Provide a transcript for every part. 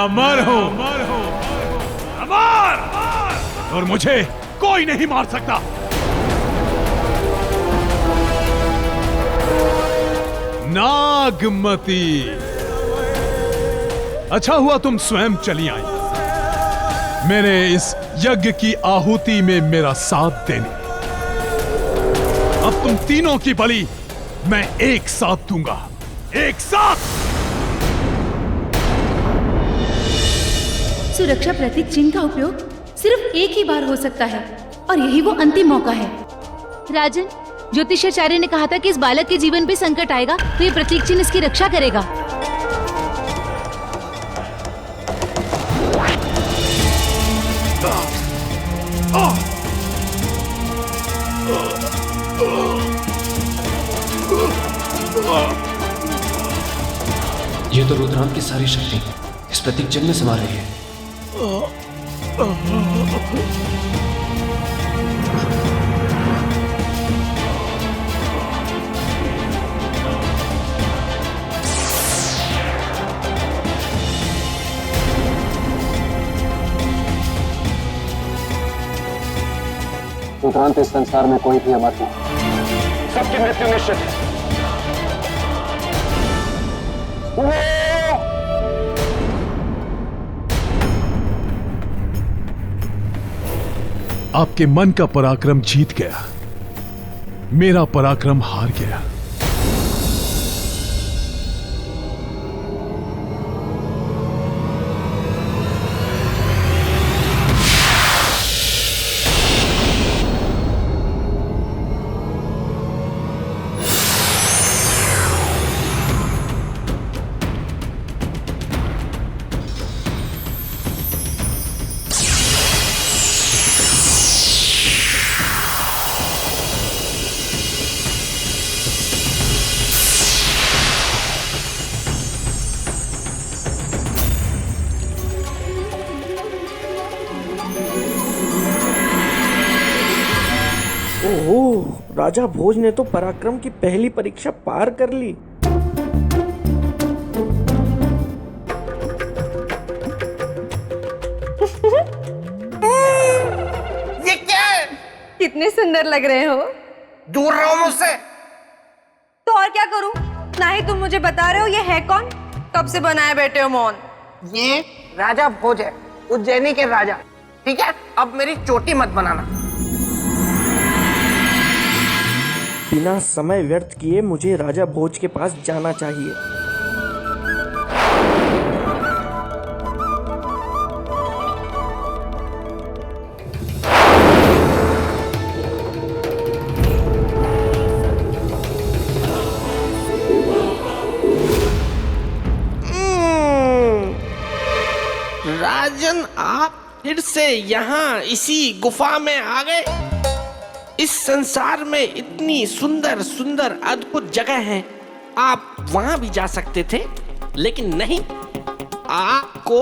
अमर हूं, अमर, और मुझे कोई नहीं मार सकता। नागमती, अच्छा हुआ तुम स्वयं चली आई मेरे इस यज्ञ की आहुति में मेरा साथ देने। अब तुम तीनों की बलि मैं एक साथ दूंगा, एक साथ। सुरक्षा प्रतीक चिन्ह का उपयोग सिर्फ एक ही बार हो सकता है और यही वो अंतिम मौका है। राजन, ज्योतिषाचार्य ने कहा था कि इस बालक के जीवन पे संकट आएगा तो ये प्रतीक चिन्ह इसकी रक्षा करेगा। ये तो रुद्रांत की सारी शक्ति इस प्रतीक चिन्ह में समा रही है। रुद्रांत, इस संसार में कोई भी अमर नहीं, सबकी मृत्यु निश्चित है। आपके मन का पराक्रम जीत गया, मेरा पराक्रम हार गया। ओह, राजा भोज ने तो पराक्रम की पहली परीक्षा पार कर ली। ये क्या है? कितने सुंदर लग रहे हो। दूर रहो मुझसे। तो और क्या करूं? ना ही तुम मुझे बता रहे हो ये है कौन? कब से बनाए बैठे हो मौन? ये राजा भोज है, उज्जैनी के राजा। ठीक है, अब मेरी चोटी मत बनाना। बिना समय व्यर्थ किए मुझे राजा भोज के पास जाना चाहिए। राजन, आप फिर से यहाँ इसी गुफा में आ गए। इस संसार में इतनी सुंदर सुंदर अद्भुत जगह है, आप वहां भी जा सकते थे, लेकिन नहीं, आपको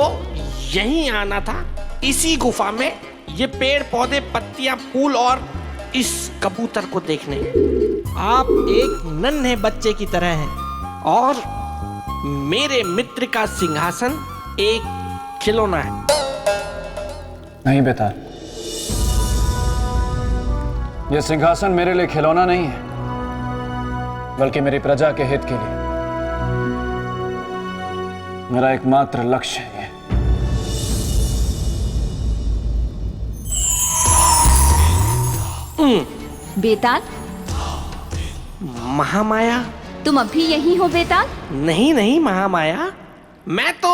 यहीं आना था, इसी गुफा में, ये पेड़ पौधे पत्तियां फूल और इस कबूतर को देखने। आप एक नन्हे बच्चे की तरह हैं और मेरे मित्र का सिंहासन एक खिलौना है। नहीं बेताल, यह सिंहासन मेरे लिए खिलौना नहीं है, बल्कि मेरी प्रजा के हित के लिए मेरा एकमात्र लक्ष्य है। बेताल, महामाया, तुम अभी यहीं हो बेताल? नहीं नहीं महामाया, मैं तो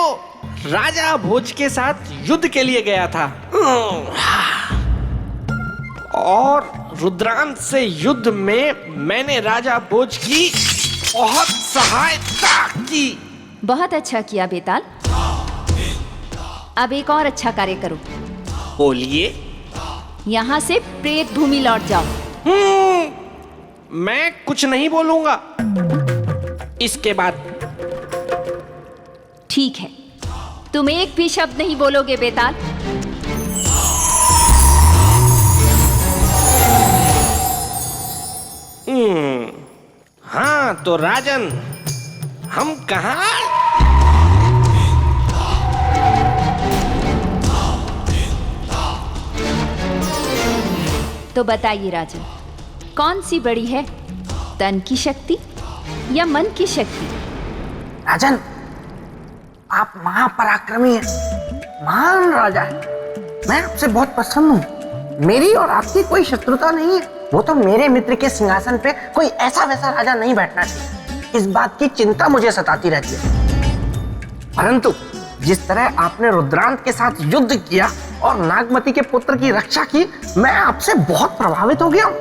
राजा भोज के साथ युद्ध के लिए गया था और रुद्रांत से युद्ध में मैंने राजा भोज की बहुत सहायता की। बहुत अच्छा किया बेताल। अब एक और अच्छा कार्य करो। बोलिए। यहाँ से प्रेत भूमि लौट जाओ। मैं कुछ नहीं बोलूंगा इसके बाद। ठीक है, तुम एक भी शब्द नहीं बोलोगे बेताल। हाँ तो राजन, हम कहाँ? तो बताइए राजन, कौन सी बड़ी है, तन की शक्ति या मन की शक्ति? राजन, आप महापराक्रमी हैं, महान राजा हैं। मैं आपसे बहुत प्रसन्न हूँ। मेरी और आपकी कोई शत्रुता नहीं है। वो तो मेरे मित्र के सिंहासन पे कोई ऐसा वैसा राजा नहीं बैठना चाहिए, इस बात की चिंता मुझे सताती रहती है। परंतु जिस तरह आपने रुद्रांत के साथ युद्ध किया और नागमती के पुत्र की रक्षा की, मैं आपसे बहुत प्रभावित हो गया हूँ।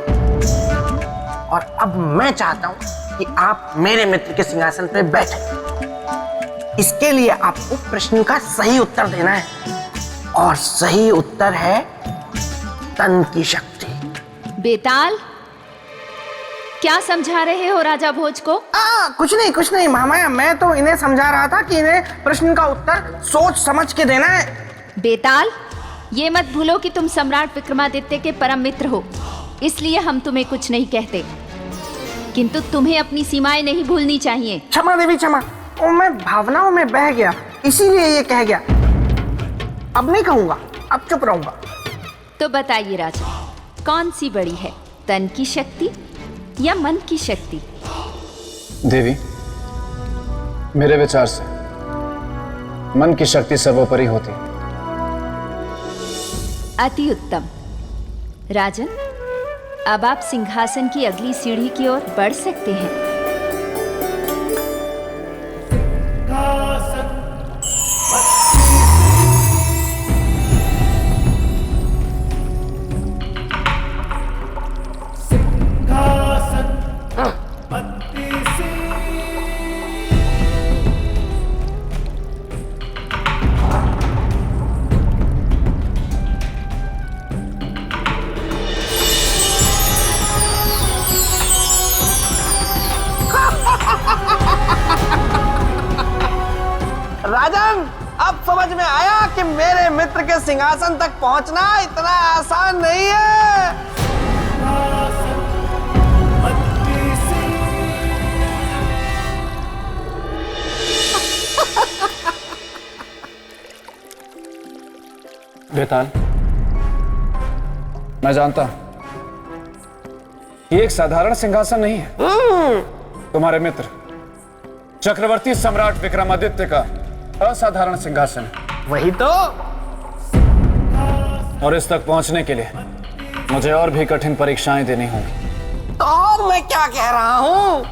और अब मैं चाहता हूँ कि आप मेरे मित्र के सिंहासन पे बैठे। इसके लिए आपको प्रश्न का सही उत्तर देना है, और सही उत्तर है तन की शक्ति। बेताल, क्या समझा रहे हो राजा भोज को? कुछ नहीं मामा, मैं तो इन्हें समझा रहा था कि इन्हें प्रश्न का उत्तर सोच समझ के देना है। बेताल, ये मत भूलो कि तुम सम्राट विक्रमादित्य के परम मित्र हो, इसलिए हम तुम्हें कुछ नहीं कहते, किंतु तुम्हें अपनी सीमाएं नहीं भूलनी चाहिए। क्षमा देवी क्षमा, मैं भावनाओं में बह गया, इसीलिए ये कह गया। अब नहीं कहूंगा, अब चुप रहूंगा। तो बताइए राजा, कौन सी बड़ी है, तन की शक्ति या मन की शक्ति? देवी, मेरे विचार से मन की शक्ति सर्वोपरि होती है। अति उत्तम। राजन, अब आप सिंहासन की अगली सीढ़ी की ओर बढ़ सकते हैं। राजन, अब समझ में आया कि मेरे मित्र के सिंहासन तक पहुंचना इतना आसान नहीं है। बेताल, मैं जानता हूं ये एक साधारण सिंहासन नहीं है। तुम्हारे मित्र चक्रवर्ती सम्राट विक्रमादित्य का असाधारण सिंहासन है। वही तो। और इस तक पहुंचने के लिए मुझे और भी कठिन परीक्षाएं देनी होंगी। तो और मैं क्या कह रहा हूं?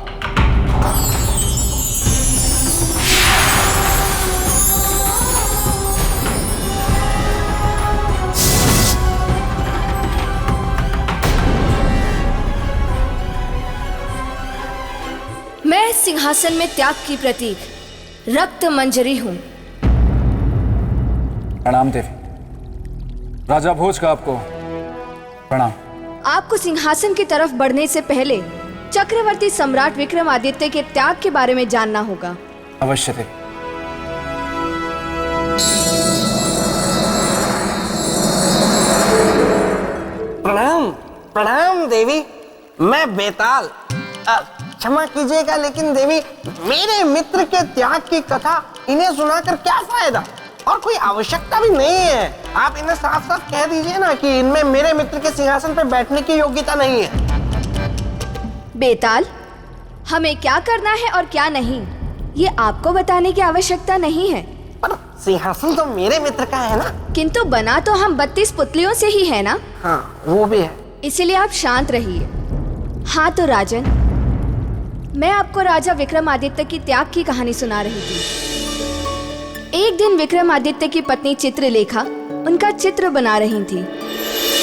मैं सिंहासन में त्याग की प्रतीक रक्त मंजरी हूं। प्रणाम देवी। राजा भोज का आपको प्रणाम। आपको सिंहासन की तरफ बढ़ने से पहले चक्रवर्ती सम्राट विक्रमादित्य के त्याग के बारे में जानना होगा। अवश्य देवी। प्रणाम प्रणाम देवी, मैं बेताल। क्षमा कीजिएगा, लेकिन देवी, मेरे मित्र के त्याग की कथा इन्हें सुनाकर क्या फायदा, और कोई आवश्यकता भी नहीं है। आप इन्हें साफ साफ कह दीजिए ना कि इनमें मेरे मित्र के सिंहासन पर बैठने की योग्यता नहीं है। बेताल, हमें क्या करना है और क्या नहीं, ये आपको बताने की आवश्यकता नहीं है। पर सिंहासन तो मेरे मित्र का है ना। किंतु बना तो हम 32 पुतलियों से ही है ना। हाँ, वो भी है। इसलिए आप शांत रहिए। हाँ तो राजन, मैं आपको राजा विक्रमादित्य की त्याग की कहानी सुना रही थी। एक दिन विक्रमादित्य की पत्नी चित्रलेखा उनका चित्र बना रही थी।